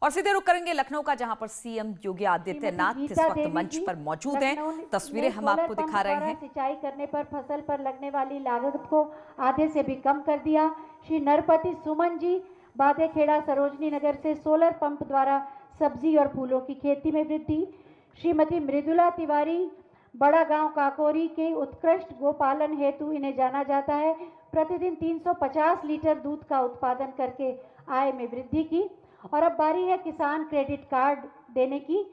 और सीधे रुक करेंगे लखनऊ का, जहां पर सीएम योगी आदित्यनाथ इस वक्त मंच पर मौजूद हैं। तस्वीरें हम आपको दिखा रहे हैं। सिंचाई करने पर फसल पर लगने वाली लागत को आधे से भी कम कर दिया। श्री नरपति सुमन जी बादेखेड़ा सरोजनी नगर से सोलर पंप द्वारा सब्जी और फूलों की खेती में वृद्धि। श्रीमती मृदुला तिवारी बड़ा गांव काकोरी के उत्कृष्ट गोपालन हेतु इन्हें जाना जाता है, प्रतिदिन 350 लीटर दूध का उत्पादन करके आय में वृद्धि की। और अब बारी है किसान क्रेडिट कार्ड देने की।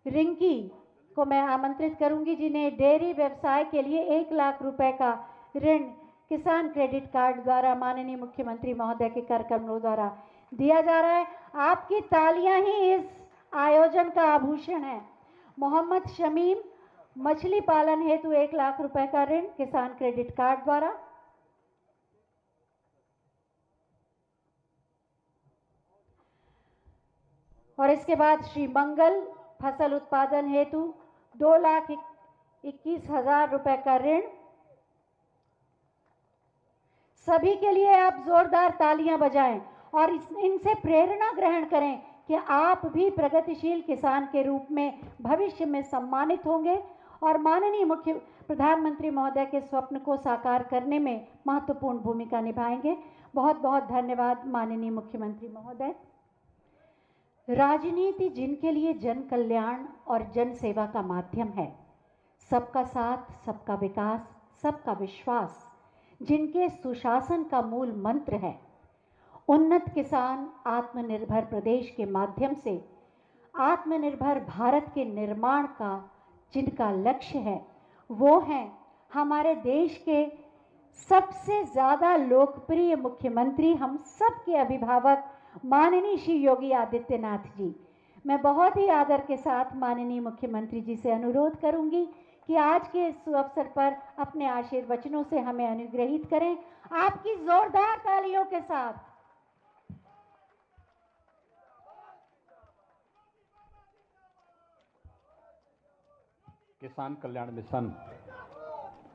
रिंकी को मैं आमंत्रित करूंगी, जिन्हें डेयरी व्यवसाय के लिए 1 लाख रुपए का ऋण किसान क्रेडिट कार्ड द्वारा माननीय मुख्यमंत्री महोदय के कार्यक्रमों द्वारा दिया जा रहा है। आपकी तालियां ही इस आयोजन का आभूषण है। मोहम्मद शमीम मछली पालन हेतु 1 लाख रुपए का ऋण किसान क्रेडिट कार्ड द्वारा। और इसके बाद श्री मंगल फसल उत्पादन हेतु 2,21,000 रुपए का ऋण। सभी के लिए आप जोरदार तालियां बजाएं और इनसे प्रेरणा ग्रहण करें कि आप भी प्रगतिशील किसान के रूप में भविष्य में सम्मानित होंगे और माननीय मुख्य प्रधानमंत्री महोदय के स्वप्न को साकार करने में महत्वपूर्ण भूमिका निभाएंगे। बहुत बहुत धन्यवाद माननीय मुख्यमंत्री महोदय। राजनीति जिनके लिए जन कल्याण और जन सेवा का माध्यम है, सबका साथ, सबका विकास, सबका विश्वास जिनके सुशासन का मूल मंत्र है, उन्नत किसान आत्मनिर्भर प्रदेश के माध्यम से आत्मनिर्भर भारत के निर्माण का जिनका लक्ष्य है, वो हैं हमारे देश के सबसे ज़्यादा लोकप्रिय मुख्यमंत्री, हम सब के अभिभावक माननीय श्री योगी आदित्यनाथ जी। मैं बहुत ही आदर के साथ माननीय मुख्यमंत्री जी से अनुरोध करूंगी कि आज के इस अवसर पर अपने आशीर्वचनों से हमें अनुग्रहित करें, आपकी जोरदार तालियों के साथ। किसान कल्याण मिशन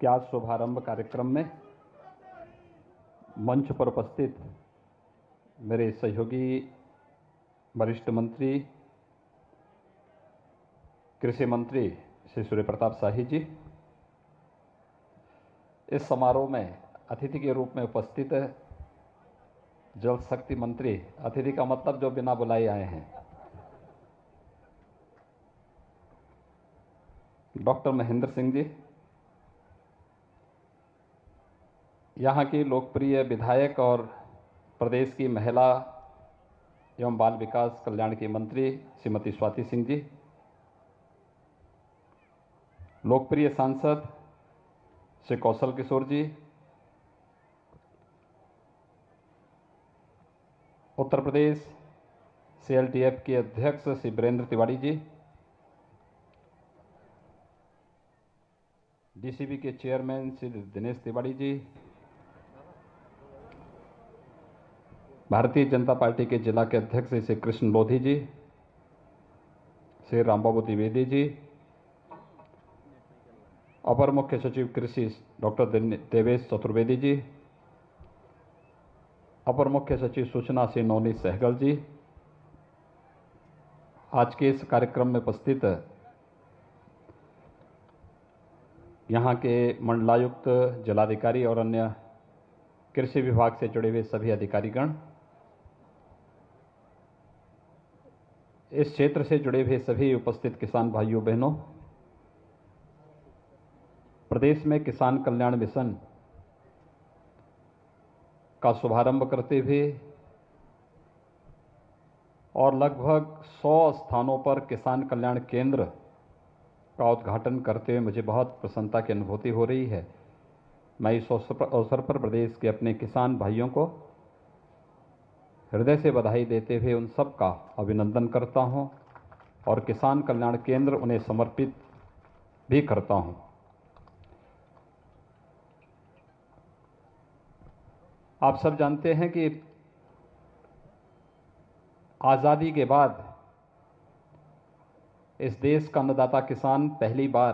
के आज शुभारंभ कार्यक्रम में मंच पर उपस्थित मेरे सहयोगी वरिष्ठ मंत्री कृषि मंत्री श्री सूर्य प्रताप शाही जी, इस समारोह में अतिथि के रूप में उपस्थित जल शक्ति मंत्री, अतिथि का मतलब जो बिना बुलाए आए हैं, डॉक्टर महेंद्र सिंह जी, यहाँ की लोकप्रिय विधायक और प्रदेश की महिला एवं बाल विकास कल्याण की मंत्री श्रीमती स्वाति सिंह जी, लोकप्रिय सांसद श्री कौशल किशोर जी, उत्तर प्रदेश CLTF के अध्यक्ष श्री वीरेंद्र तिवारी जी, DCB के चेयरमैन श्री दिनेश तिवारी जी, भारतीय जनता पार्टी के जिला के अध्यक्ष श्री कृष्ण लोधी जी, श्री रामबाबू द्विवेदी जी, अपर मुख्य सचिव कृषि डॉक्टर देवेश चतुर्वेदी जी, अपर मुख्य सचिव सूचना श्री नवनीत सहगल जी, आज के इस कार्यक्रम में उपस्थित यहाँ के मंडलायुक्त, जिलाधिकारी और अन्य कृषि विभाग से जुड़े हुए सभी अधिकारीगण, इस क्षेत्र से जुड़े हुए सभी उपस्थित किसान भाइयों बहनों, प्रदेश में किसान कल्याण मिशन का शुभारंभ करते हुए और लगभग 100 स्थानों पर किसान कल्याण केंद्र का उद्घाटन करते हुए मुझे बहुत प्रसन्नता की अनुभूति हो रही है। मैं इस अवसर पर प्रदेश के अपने किसान भाइयों को हृदय से बधाई देते हुए उन सब का अभिनंदन करता हूं और किसान कल्याण केंद्र उन्हें समर्पित भी करता हूं। आप सब जानते हैं कि आज़ादी के बाद इस देश का अन्नदाता किसान पहली बार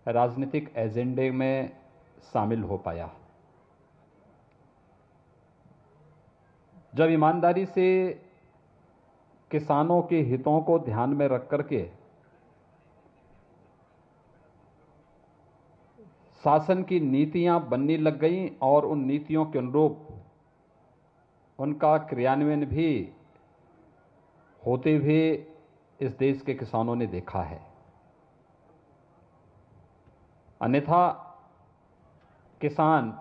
राजनीतिक एजेंडे में शामिल हो पाया। जब ईमानदारी से किसानों के हितों को ध्यान में रख करके शासन की नीतियां बनने लग गई और उन नीतियों के अनुरूप उनका क्रियान्वयन भी होते हुए इस देश के किसानों ने देखा है। अन्यथा किसान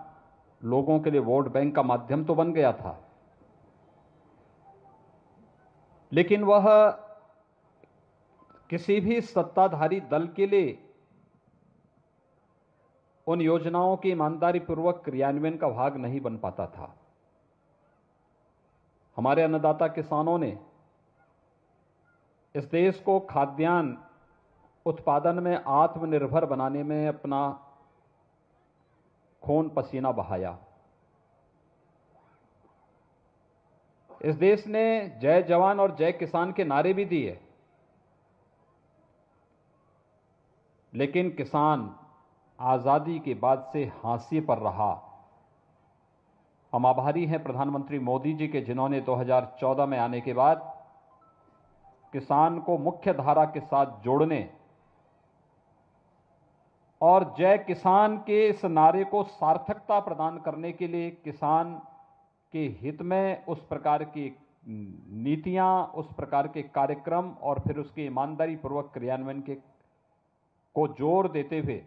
लोगों के लिए वोट बैंक का माध्यम तो बन गया था, लेकिन वह किसी भी सत्ताधारी दल के लिए उन योजनाओं के ईमानदारी पूर्वक क्रियान्वयन का भाग नहीं बन पाता था। हमारे अन्नदाता किसानों ने इस देश को खाद्यान्न उत्पादन में आत्मनिर्भर बनाने में अपना खून पसीना बहाया। इस देश ने जय जवान और जय किसान के नारे भी दिए, लेकिन किसान आजादी के बाद से हाशिए पर रहा। हम आभारी हैं प्रधानमंत्री मोदी जी के, जिन्होंने 2014 में आने के बाद किसान को मुख्य धारा के साथ जोड़ने और जय किसान के इस नारे को सार्थकता प्रदान करने के लिए किसान के हित में उस प्रकार की नीतियां, उस प्रकार के कार्यक्रम और फिर उसके ईमानदारी पूर्वक क्रियान्वयन को जोर देते हुए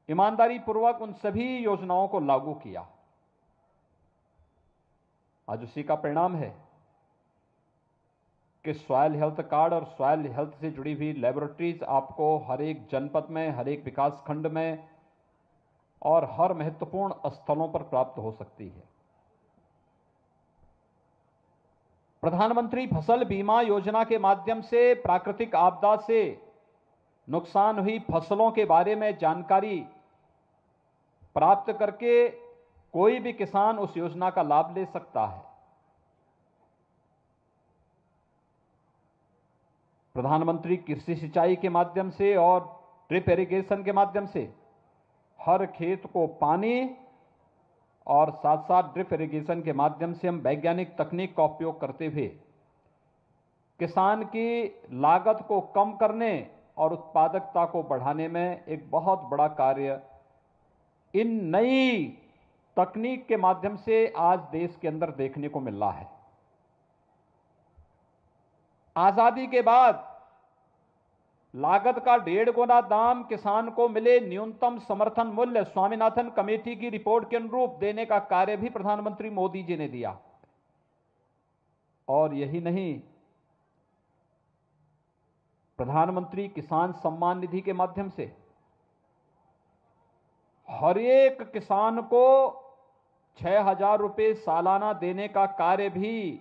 ईमानदारी पूर्वक उन सभी योजनाओं को लागू किया। आज उसी का परिणाम है कि सॉइल हेल्थ कार्ड और सॉइल हेल्थ से जुड़ी हुई लेबोरेटरीज आपको हर एक जनपद में, हर एक विकास खंड में और हर महत्वपूर्ण स्थलों पर प्राप्त हो सकती है। प्रधानमंत्री फसल बीमा योजना के माध्यम से प्राकृतिक आपदा से नुकसान हुई फसलों के बारे में जानकारी प्राप्त करके कोई भी किसान उस योजना का लाभ ले सकता है। प्रधानमंत्री कृषि सिंचाई के माध्यम से और ड्रिप इरिगेशन के माध्यम से हर खेत को पानी और साथ साथ ड्रिप इरिगेशन के माध्यम से हम वैज्ञानिक तकनीक का उपयोग करते हुए किसान की लागत को कम करने और उत्पादकता को बढ़ाने में एक बहुत बड़ा कार्य इन नई तकनीक के माध्यम से आज देश के अंदर देखने को मिल रहा है। आजादी के बाद लागत का 1.5 गुना दाम किसान को मिले, न्यूनतम समर्थन मूल्य स्वामीनाथन कमेटी की रिपोर्ट के अनुरूप देने का कार्य भी प्रधानमंत्री मोदी जी ने दिया। और यही नहीं, प्रधानमंत्री किसान सम्मान निधि के माध्यम से हर एक किसान को 6,000 रुपए सालाना देने का कार्य भी,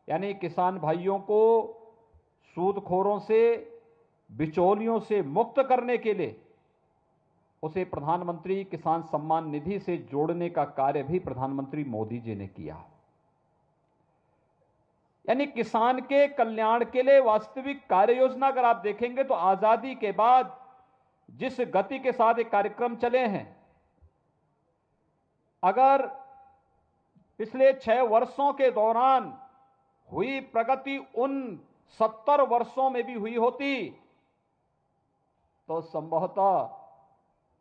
यानी किसान भाइयों को सूदखोरों से, बिचौलियों से मुक्त करने के लिए उसे प्रधानमंत्री किसान सम्मान निधि से जोड़ने का कार्य भी प्रधानमंत्री मोदी जी ने किया। यानी किसान के कल्याण के लिए वास्तविक कार्य योजना अगर आप देखेंगे तो आजादी के बाद जिस गति के साथ ये कार्यक्रम चले हैं, अगर पिछले 6 वर्षों के दौरान हुई प्रगति उन 70 वर्षों में भी हुई होती तो संभवतः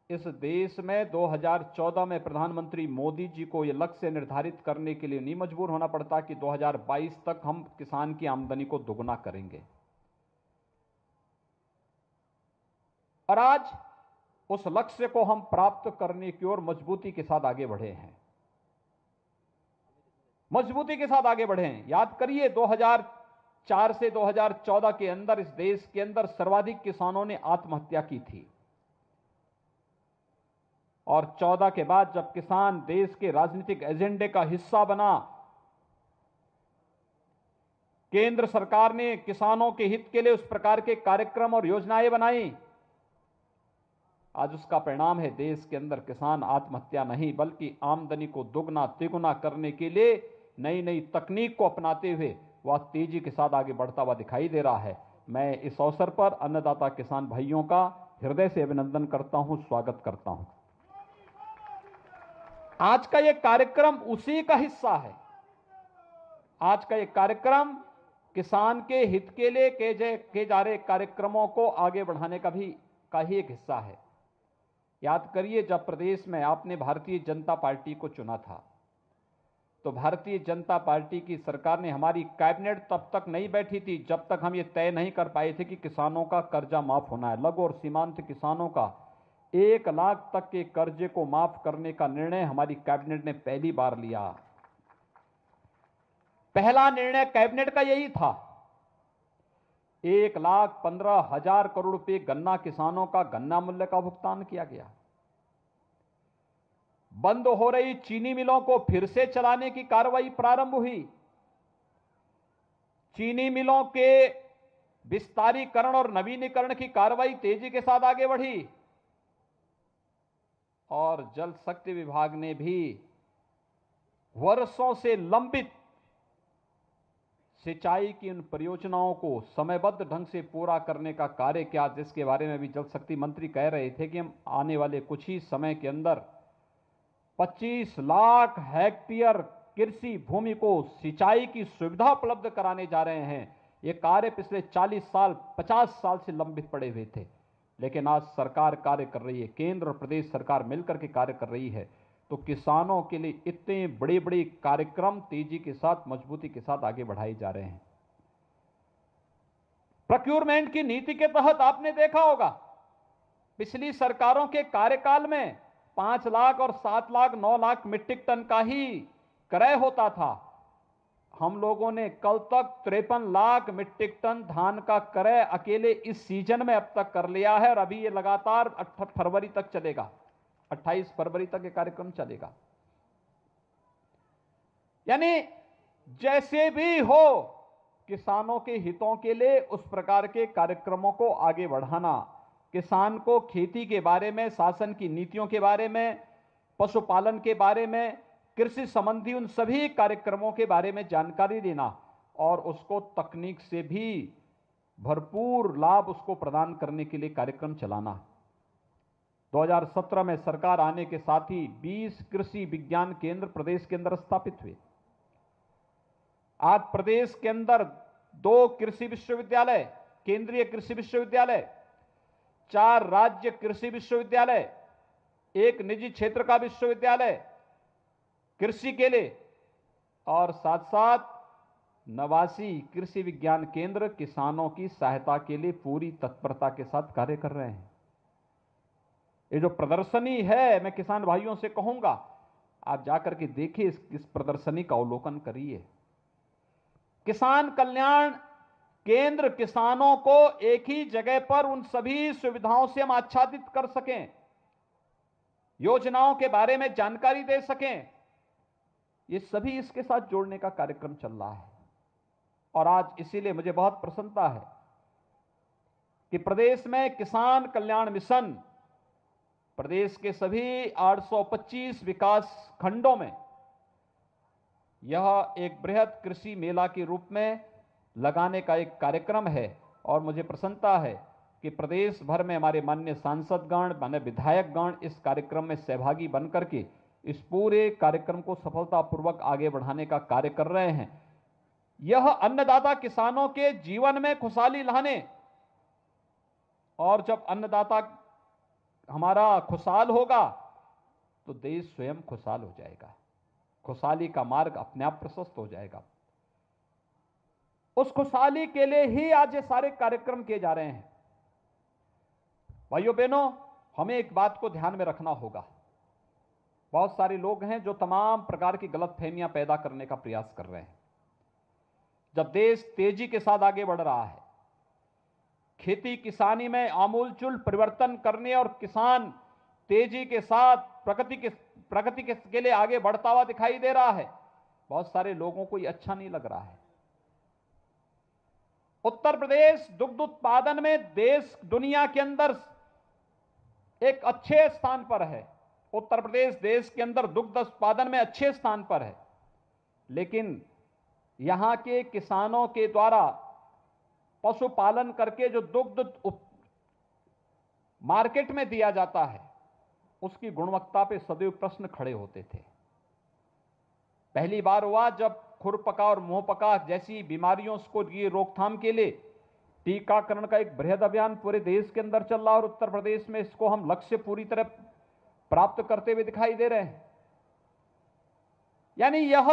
इस देश में 2014 में प्रधानमंत्री मोदी जी को यह लक्ष्य निर्धारित करने के लिए नहीं मजबूर होना पड़ता कि 2022 तक हम किसान की आमदनी को दोगुना करेंगे। और आज उस लक्ष्य को हम प्राप्त करने की ओर मजबूती के साथ आगे बढ़े हैं। मजबूती के साथ आगे बढ़े हैं। याद करिए 2004 से 2014 के अंदर इस देश के अंदर सर्वाधिक किसानों ने आत्महत्या की थी। और 14 के बाद जब किसान देश के राजनीतिक एजेंडे का हिस्सा बना, केंद्र सरकार ने किसानों के हित के लिए उस प्रकार के कार्यक्रम और योजनाएं बनाई। आज उसका परिणाम है देश के अंदर किसान आत्महत्या नहीं बल्कि आमदनी को दुगना तिगुना करने के लिए नई नई तकनीक को अपनाते हुए वह तेजी के साथ आगे बढ़ता हुआ दिखाई दे रहा है। मैं इस अवसर पर अन्नदाता किसान भाइयों का हृदय से अभिनंदन करता हूं, स्वागत करता हूं। आज का यह कार्यक्रम उसी का हिस्सा है। आज का ये कार्यक्रम किसान के हित के लिए किए जा रहे कार्यक्रमों को आगे बढ़ाने का ही एक हिस्सा है। याद करिए, जब प्रदेश में आपने भारतीय जनता पार्टी को चुना था तो भारतीय जनता पार्टी की सरकार ने, हमारी कैबिनेट तब तक नहीं बैठी थी जब तक हम ये तय नहीं कर पाए थे कि किसानों का कर्जा माफ होना है। लघु और सीमांत किसानों का 1 लाख तक के कर्जे को माफ करने का निर्णय हमारी कैबिनेट ने पहली बार लिया। पहला निर्णय कैबिनेट का यही था। 1,15,000 करोड़ रुपए गन्ना किसानों का गन्ना मूल्य का भुगतान किया गया। बंद हो रही चीनी मिलों को फिर से चलाने की कार्रवाई प्रारंभ हुई। चीनी मिलों के विस्तारीकरण और नवीनीकरण की कार्रवाई तेजी के साथ आगे बढ़ी और जल शक्ति विभाग ने भी वर्षों से लंबित सिंचाई की उन परियोजनाओं को समयबद्ध ढंग से पूरा करने का कार्य किया, जिसके बारे में भी जल शक्ति मंत्री कह रहे थे कि हम आने वाले कुछ ही समय के अंदर 25 लाख हेक्टेयर कृषि भूमि को सिंचाई की सुविधा उपलब्ध कराने जा रहे हैं। ये कार्य पिछले 40 साल 50 साल से लंबित पड़े हुए थे, लेकिन आज सरकार कार्य कर रही है, केंद्र और प्रदेश सरकार मिलकर के कार्य कर रही है। तो किसानों के लिए इतने बड़े बड़े कार्यक्रम तेजी के साथ, मजबूती के साथ आगे बढ़ाए जा रहे हैं। प्रोक्योरमेंट की नीति के तहत आपने देखा होगा, पिछली सरकारों के कार्यकाल में 5 लाख और 7 लाख 9 लाख मीट्रिक टन का ही क्रय होता था। हम लोगों ने कल तक 53 लाख मीट्रिक टन धान का क्रय अकेले इस सीजन में अब तक कर लिया है और अभी ये लगातार 8 फरवरी तक चलेगा, 28 फरवरी तक ये कार्यक्रम चलेगा। यानी जैसे भी हो, किसानों के हितों के लिए उस प्रकार के कार्यक्रमों को आगे बढ़ाना, किसान को खेती के बारे में, शासन की नीतियों के बारे में, पशुपालन के बारे में, कृषि संबंधी उन सभी कार्यक्रमों के बारे में जानकारी देना और उसको तकनीक से भी भरपूर लाभ उसको प्रदान करने के लिए कार्यक्रम चलाना। 2017 में सरकार आने के साथ ही 20 कृषि विज्ञान केंद्र प्रदेश के अंदर स्थापित हुए। आज प्रदेश के अंदर 2 कृषि विश्वविद्यालय, केंद्रीय कृषि विश्वविद्यालय, 4 राज्य कृषि विश्वविद्यालय, 1 निजी क्षेत्र का विश्वविद्यालय कृषि के लिए और साथ साथ 89 कृषि विज्ञान केंद्र किसानों की सहायता के लिए पूरी तत्परता के साथ कार्य कर रहे हैं। ये जो प्रदर्शनी है, मैं किसान भाइयों से कहूंगा, आप जाकर के देखिए, इस प्रदर्शनी का अवलोकन करिए। किसान कल्याण केंद्र किसानों को एक ही जगह पर उन सभी सुविधाओं से हम आच्छादित कर सकें, योजनाओं के बारे में जानकारी दे सकें, ये सभी इसके साथ जोड़ने का कार्यक्रम चल रहा है। और आज इसीलिए मुझे बहुत प्रसन्नता है कि प्रदेश में किसान कल्याण मिशन प्रदेश के सभी 825 विकास खंडों में यह एक बृहद कृषि मेला के रूप में लगाने का एक कार्यक्रम है। और मुझे प्रसन्नता है कि प्रदेश भर में हमारे माननीय सांसदगण, माननीय विधायकगण इस कार्यक्रम में सहभागी बनकर के इस पूरे कार्यक्रम को सफलतापूर्वक आगे बढ़ाने का कार्य कर रहे हैं। यह अन्नदाता किसानों के जीवन में खुशहाली लाने, और जब अन्नदाता हमारा खुशहाल होगा तो देश स्वयं खुशहाल हो जाएगा, खुशहाली का मार्ग अपने आप प्रशस्त हो जाएगा। उस खुशहाली के लिए ही आज ये सारे कार्यक्रम किए जा रहे हैं। भाइयों बहनों, हमें एक बात को ध्यान में रखना होगा। बहुत सारे लोग हैं जो तमाम प्रकार की गलतफहमियां पैदा करने का प्रयास कर रहे हैं। जब देश तेजी के साथ आगे बढ़ रहा है, खेती किसानी में आमूलचूल परिवर्तन करने और किसान तेजी के साथ प्रगति के लिए आगे बढ़ता हुआ दिखाई दे रहा है, बहुत सारे लोगों को ये अच्छा नहीं लग रहा है। उत्तर प्रदेश दुग्ध उत्पादन में देश दुनिया के अंदर एक अच्छे स्थान पर है। उत्तर प्रदेश देश के अंदर दुग्ध उत्पादन में अच्छे स्थान पर है, लेकिन यहां के किसानों के द्वारा पशुपालन करके जो दुग्ध मार्केट में दिया जाता है, उसकी गुणवत्ता पे सदैव प्रश्न खड़े होते थे। पहली बार हुआ जब खुरपका और मुंहपका जैसी बीमारियों को ये रोकथाम के लिए टीकाकरण का एक बृहद अभियान पूरे देश के अंदर चल रहा है और उत्तर प्रदेश में इसको हम लक्ष्य पूरी तरह प्राप्त करते हुए दिखाई दे रहे हैं। यानी यह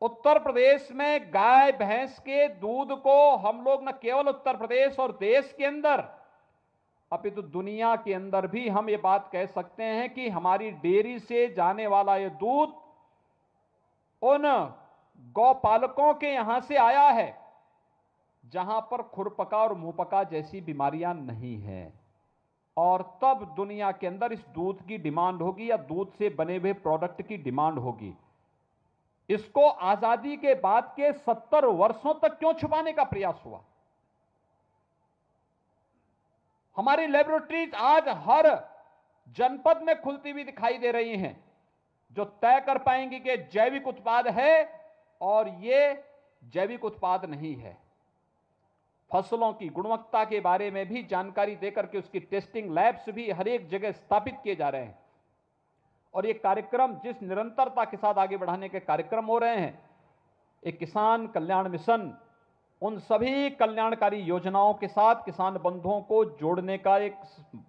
उत्तर प्रदेश में गाय भैंस के दूध को हम लोग न केवल उत्तर प्रदेश और देश के अंदर अपितु दुनिया के अंदर भी हम ये बात कह सकते हैं कि हमारी डेयरी से जाने वाला ये दूध उन गौपालकों के यहां से आया है जहां पर खुरपका और मुंहपका जैसी बीमारियां नहीं हैं, और तब दुनिया के अंदर इस दूध की डिमांड होगी या दूध से बने हुए प्रोडक्ट की डिमांड होगी। इसको आजादी के बाद के 70 वर्षों तक क्यों छुपाने का प्रयास हुआ? हमारी लेबोरेटरीज आज हर जनपद में खुलती हुई दिखाई दे रही हैं, जो तय कर पाएंगी कि जैविक उत्पाद है और ये जैविक उत्पाद नहीं है। फसलों की गुणवत्ता के बारे में भी जानकारी देकर के उसकी टेस्टिंग लैब्स भी हर एक जगह स्थापित किए जा रहे हैं, और ये कार्यक्रम जिस निरंतरता के साथ आगे बढ़ाने के कार्यक्रम हो रहे हैं, एक किसान कल्याण मिशन उन सभी कल्याणकारी योजनाओं के साथ किसान बंधुओं को जोड़ने का एक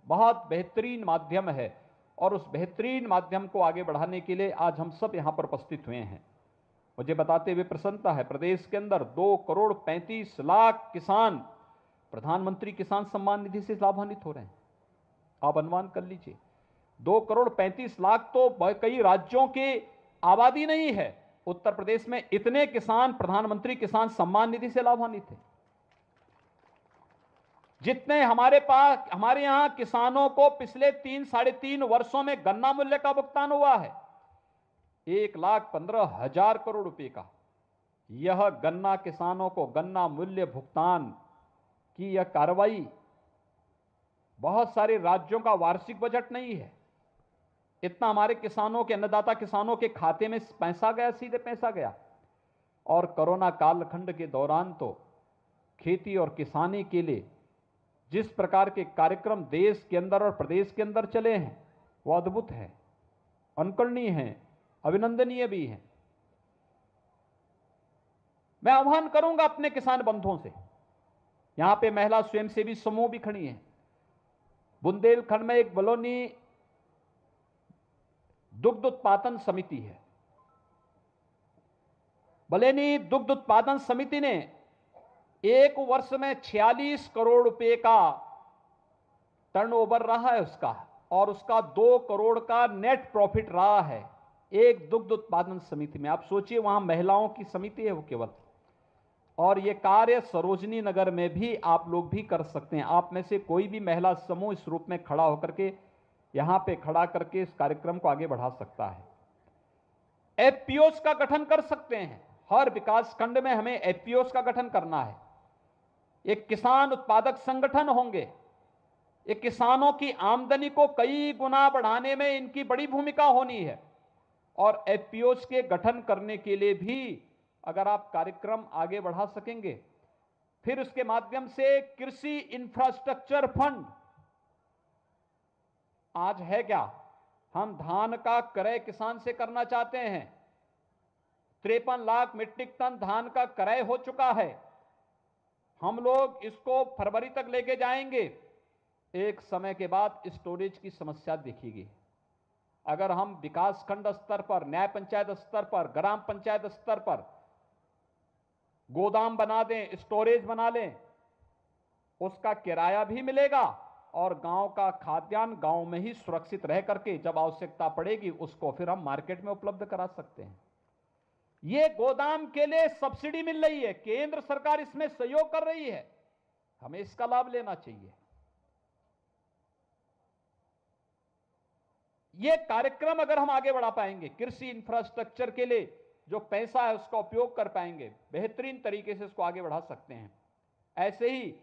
बहुत बेहतरीन माध्यम है, और उस बेहतरीन माध्यम को आगे बढ़ाने के लिए आज हम सब यहां पर उपस्थित हुए हैं। मुझे बताते हुए प्रसन्नता है, प्रदेश के अंदर 2,35,00,000 किसान प्रधानमंत्री किसान सम्मान निधि से लाभान्वित हो रहे हैं। आप अनुमान कर लीजिए, 2,35,00,000 तो कई राज्यों की आबादी नहीं है। उत्तर प्रदेश में इतने किसान प्रधानमंत्री किसान सम्मान निधि से लाभान्वित हैं। जितने हमारे यहां किसानों को पिछले 3-3.5 वर्षों में गन्ना मूल्य का भुगतान हुआ है 1,15,000 करोड़ रुपए का। यह गन्ना किसानों को गन्ना मूल्य भुगतान की यह कार्रवाई बहुत सारे राज्यों का वार्षिक बजट नहीं है। इतना हमारे किसानों के अन्नदाता किसानों के खाते में पैसा गया, सीधे पैसा गया। और कोरोना कालखंड के दौरान तो खेती और किसानी के लिए जिस प्रकार के कार्यक्रम देश के अंदर और प्रदेश के अंदर चले हैं वो अद्भुत है, अनुकरणीय है, अभिनंदनीय भी है। मैं आह्वान करूंगा अपने किसान बंधुओं से, यहां पे महिला स्वयंसेवी समूह भी खड़ी हैं। बुंदेलखंड में एक बलौनी दुग्ध उत्पादन समिति है। बलौनी दुग्ध उत्पादन समिति ने एक वर्ष में 46 करोड़ रुपए का टर्नओवर रहा है उसका, और उसका 2 करोड़ का नेट प्रॉफिट रहा है एक दुग्ध उत्पादन समिति में। आप सोचिए, वहां महिलाओं की समिति है वो केवल, और ये कार्य सरोजनी नगर में भी आप लोग भी कर सकते हैं। आप में से कोई भी महिला समूह इस रूप में खड़ा होकर के यहां पे खड़ा करके इस कार्यक्रम को आगे बढ़ा सकता है। एफपीओस का गठन कर सकते हैं। हर विकास खंड में हमें एफपीओस का गठन करना है। एक किसान उत्पादक संगठन होंगे। ये किसानों की आमदनी को कई गुना बढ़ाने में इनकी बड़ी भूमिका होनी है, और एफपीओस के गठन करने के लिए भी अगर आप कार्यक्रम आगे बढ़ा सकेंगे, फिर उसके माध्यम से कृषि इंफ्रास्ट्रक्चर फंड आज है क्या, हम धान का क्रय किसान से करना चाहते हैं। 53 लाख मीट्रिक टन धान का क्रय हो चुका है। हम लोग इसको फरवरी तक लेके जाएंगे। एक समय के बाद स्टोरेज की समस्या दिखेगी। अगर हम विकास खंड स्तर पर, न्याय पंचायत स्तर पर, ग्राम पंचायत स्तर पर गोदाम बना दें, स्टोरेज बना लें, उसका किराया भी मिलेगा और गांव का खाद्यान्न गांव में ही सुरक्षित रह करके जब आवश्यकता पड़ेगी उसको फिर हम मार्केट में उपलब्ध करा सकते हैं। ये गोदाम के लिए सब्सिडी मिल रही है, केंद्र सरकार इसमें सहयोग कर रही है, हमें इसका लाभ लेना चाहिए। ये कार्यक्रम अगर हम आगे बढ़ा पाएंगे, कृषि इंफ्रास्ट्रक्चर के लिए जो पैसा है उसका उपयोग कर पाएंगे, बेहतरीन तरीके से इसको आगे बढ़ा सकते हैं। ऐसे ही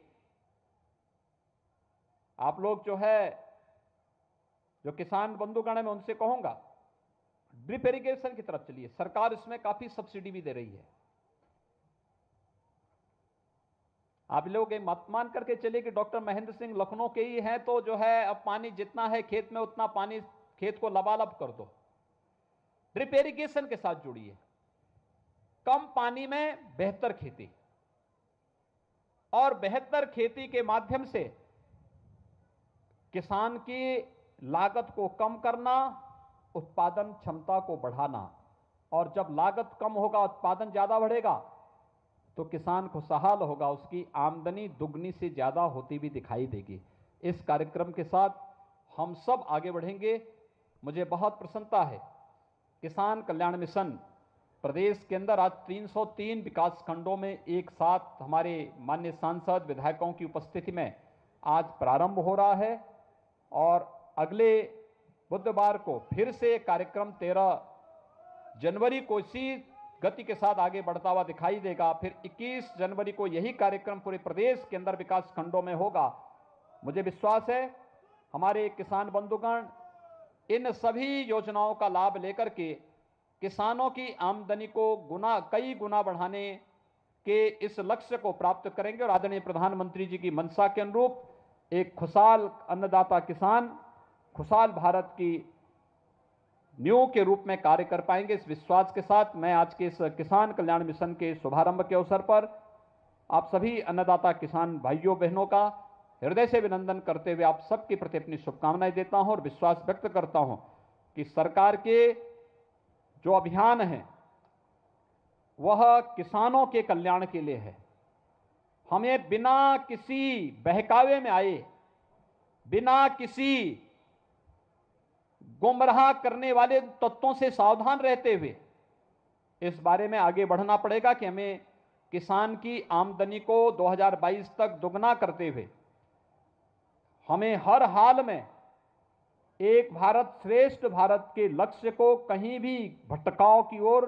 आप लोग जो है, जो किसान बंधुगण है, मैं उनसे कहूंगा ड्रिप इरिगेशन की तरफ चलिए। सरकार इसमें काफी सब्सिडी भी दे रही है। आप लोग मत मान करके चलिए कि डॉक्टर महेंद्र सिंह लखनऊ के ही हैं तो जो है अब पानी जितना है खेत में उतना पानी खेत को लबालब कर दो। ड्रिप इरिगेशन के साथ जुड़ी है। कम पानी में बेहतर खेती और बेहतर खेती के माध्यम से किसान की लागत को कम करना, उत्पादन क्षमता को बढ़ाना, और जब लागत कम होगा उत्पादन ज्यादा बढ़ेगा तो किसान खुशहाल होगा, उसकी आमदनी दुगनी से ज्यादा होती भी दिखाई देगी। इस कार्यक्रम के साथ हम सब आगे बढ़ेंगे। मुझे बहुत प्रसन्नता है, किसान कल्याण मिशन प्रदेश के अंदर आज 303 विकास खंडों में एक साथ हमारे माननीय सांसद विधायकों की उपस्थिति में आज प्रारंभ हो रहा है और अगले बुधवार को फिर से कार्यक्रम 13 जनवरी को इसी गति के साथ आगे बढ़ता हुआ दिखाई देगा। फिर 21 जनवरी को यही कार्यक्रम पूरे प्रदेश के अंदर विकास खंडों में होगा। मुझे विश्वास है हमारे किसान बंधुगण इन सभी योजनाओं का लाभ लेकर के किसानों की आमदनी को कई गुना बढ़ाने के इस लक्ष्य को प्राप्त करेंगे और आदरणीय प्रधानमंत्री जी की मंशा के अनुरूप एक खुशहाल अन्नदाता किसान, खुशहाल भारत की नींव के रूप में कार्य कर पाएंगे। इस विश्वास के साथ मैं आज के इस किसान कल्याण मिशन के शुभारंभ के अवसर पर आप सभी अन्नदाता किसान भाइयों बहनों का हृदय से अभिनंदन करते हुए आप सबके प्रति अपनी शुभकामनाएं देता हूं और विश्वास व्यक्त करता हूं कि सरकार के जो अभियान है वह किसानों के कल्याण के लिए है। हमें बिना किसी बहकावे में आए, बिना किसी गुमराह करने वाले तत्वों से सावधान रहते हुए इस बारे में आगे बढ़ना पड़ेगा कि हमें किसान की आमदनी को 2022 तक दुगना करते हुए हमें हर हाल में एक भारत श्रेष्ठ भारत के लक्ष्य को कहीं भी भटकाव की ओर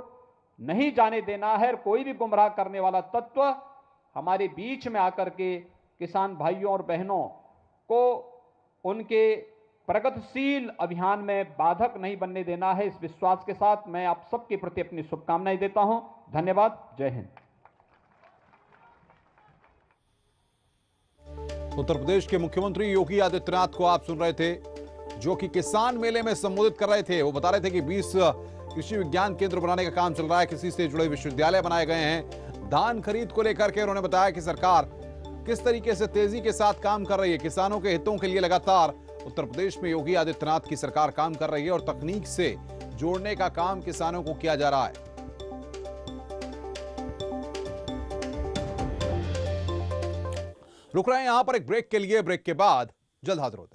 नहीं जाने देना है। कोई भी गुमराह करने वाला तत्व हमारे बीच में आकर के किसान भाइयों और बहनों को उनके प्रगतिशील अभियान में बाधक नहीं बनने देना है। इस विश्वास के साथ मैं आप सबके प्रति अपनी शुभकामनाएं देता हूं। धन्यवाद। जय हिंद। उत्तर प्रदेश के मुख्यमंत्री योगी आदित्यनाथ को आप सुन रहे थे, जो कि किसान मेले में संबोधित कर रहे थे। वो बता रहे थे कि 20 कृषि विज्ञान केंद्र बनाने का काम चल रहा है, कृषि से जुड़े विश्वविद्यालय बनाए गए हैं। धान खरीद को लेकर के उन्होंने बताया कि सरकार किस तरीके से तेजी के साथ काम कर रही है। किसानों के हितों के लिए लगातार उत्तर प्रदेश में योगी आदित्यनाथ की सरकार काम कर रही है और तकनीक से जोड़ने का काम किसानों को किया जा रहा है। रुक रहे हैं यहां पर एक ब्रेक के लिए। ब्रेक के बाद जल्द हाजिर होते हैं।